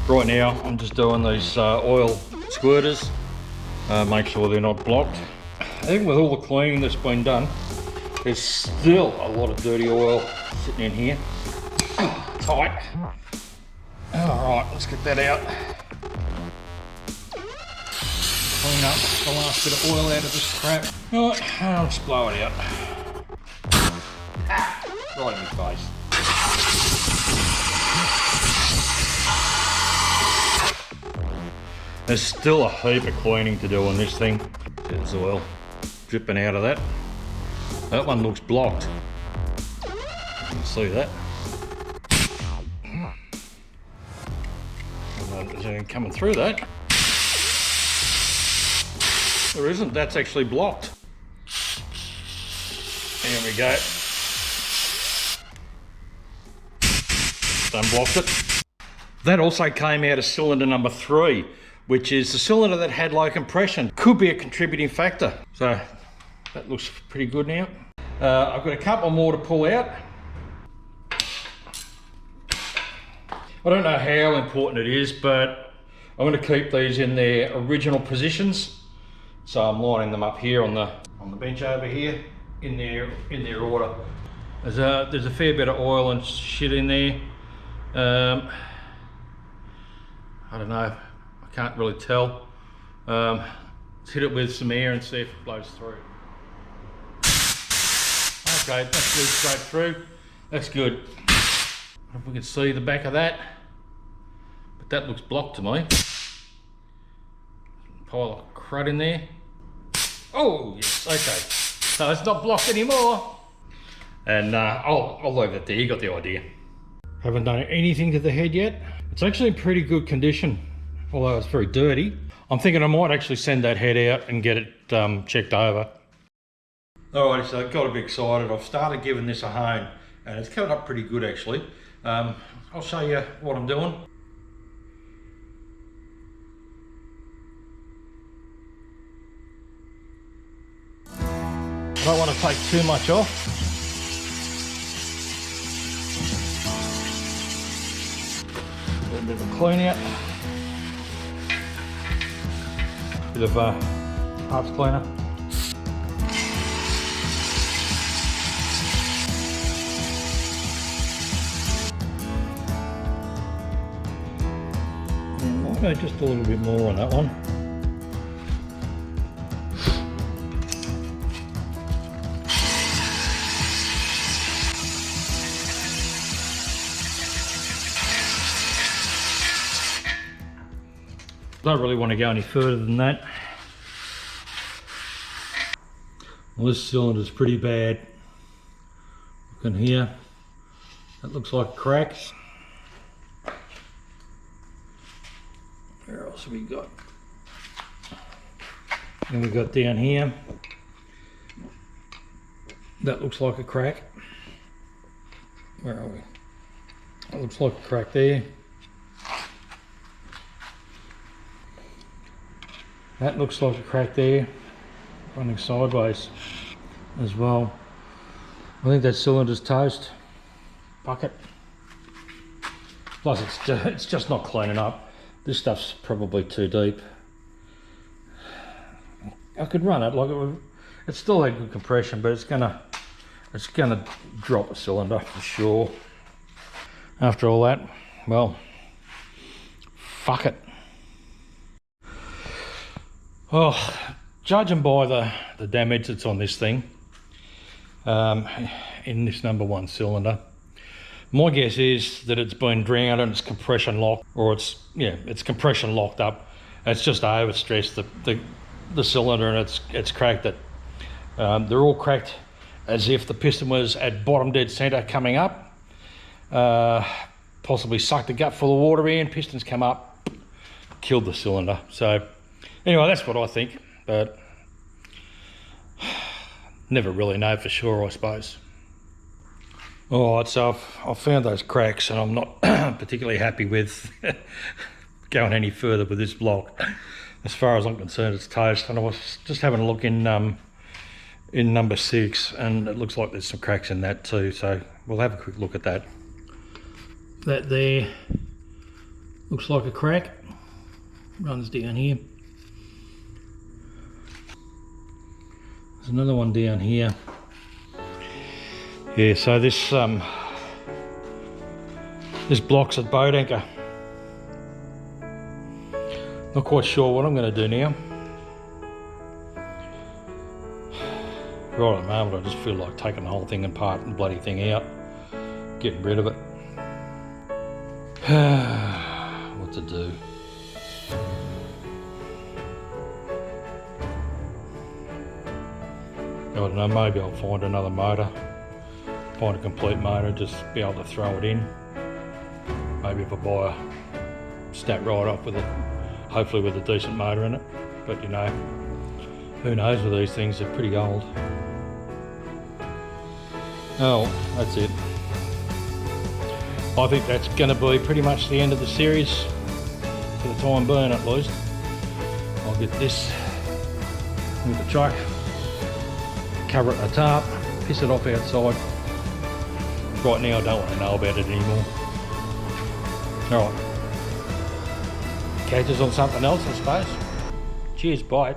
Right now I'm just doing these oil squirters, make sure they're not blocked. Even with all the cleaning that's been done, there's still a lot of dirty oil sitting in here. Tight. Alright, let's get that out. Clean up the last bit of oil out of this crap. Alright, I'll just blow it out. Right in my face. There's still a heap of cleaning to do on this thing. There's oil dripping out of that. That one looks blocked. You can see that. Is anything coming through that? There isn't, that's actually blocked. There we go. Unblocked it. That also came out of cylinder number 3, which is the cylinder that had low compression. Could be a contributing factor. So that looks pretty good now. I've got a couple more to pull out. I don't know how important it is, but I'm going to keep these in their original positions. So I'm lining them up here on the bench over here in their order. There's a fair bit of oil and shit in there. I don't know. I can't really tell. Let's hit it with some air and see if it blows through. Okay, that's blew straight through. That's good. I don't know if we can see the back of that, but that looks blocked to me. Pile of crud in there. Oh yes, okay. So it's not blocked anymore. And I'll leave it there. You got the idea. Haven't done anything to the head yet. It's actually in pretty good condition, although it's very dirty. I'm thinking I might actually send that head out and get it checked over. Alrighty, so I got a bit excited. I've started giving this a hone and it's coming up pretty good actually. I'll show you what I'm doing. I don't want to take too much off. A little bit of a clean out. Bit of parts cleaner. Okay, just a little bit more on that one. Don't really want to go any further than that. Well, this cylinder's pretty bad. Look in here. That looks like cracks. Where else have we got? And we got down here. That looks like a crack. Where are we? That looks like a crack there. That looks like a crack there, running sideways as well. I think that cylinder's toast. Bucket. Plus it's just not cleaning up. This stuff's probably too deep. I could run it like it still had good compression, but it's gonna drop a cylinder for sure. After all that, well, fuck it. Oh, judging by the damage that's on this thing, in this number 1 cylinder, my guess is that it's been drowned and it's compression locked, or it's compression locked up. It's just overstressed the cylinder and it's cracked it. They're all cracked as if the piston was at bottom dead center coming up. Possibly sucked a gut full of water in, pistons come up, killed the cylinder. So anyway, that's what I think, but never really know for sure, I suppose. Alright, so I've found those cracks and I'm not particularly happy with going any further with this block. As far as I'm concerned, it's toast, and I was just having a look in number 6 and it looks like there's some cracks in that too, so we'll have a quick look at that. That there Looks like a crack. Runs down here. There's another one down here. Yeah, so this blocks at boat anchor. Not quite sure what I'm going to do now. Right at the moment I just feel like taking the whole thing apart and the bloody thing out. Getting rid of it. What to do? I don't know, maybe I'll find another motor. Find a complete motor, just be able to throw it in. Maybe if I buy a snap right off with it, hopefully with a decent motor in it. But you know, who knows with these things, they're pretty old. Oh, that's it. I think that's going to be pretty much the end of the series, for the time being at least. I'll get this with the truck, cover it in a tarp, piss it off outside. Right now I don't want to know about it anymore. Alright, catch us on something else I suppose. Cheers, bye.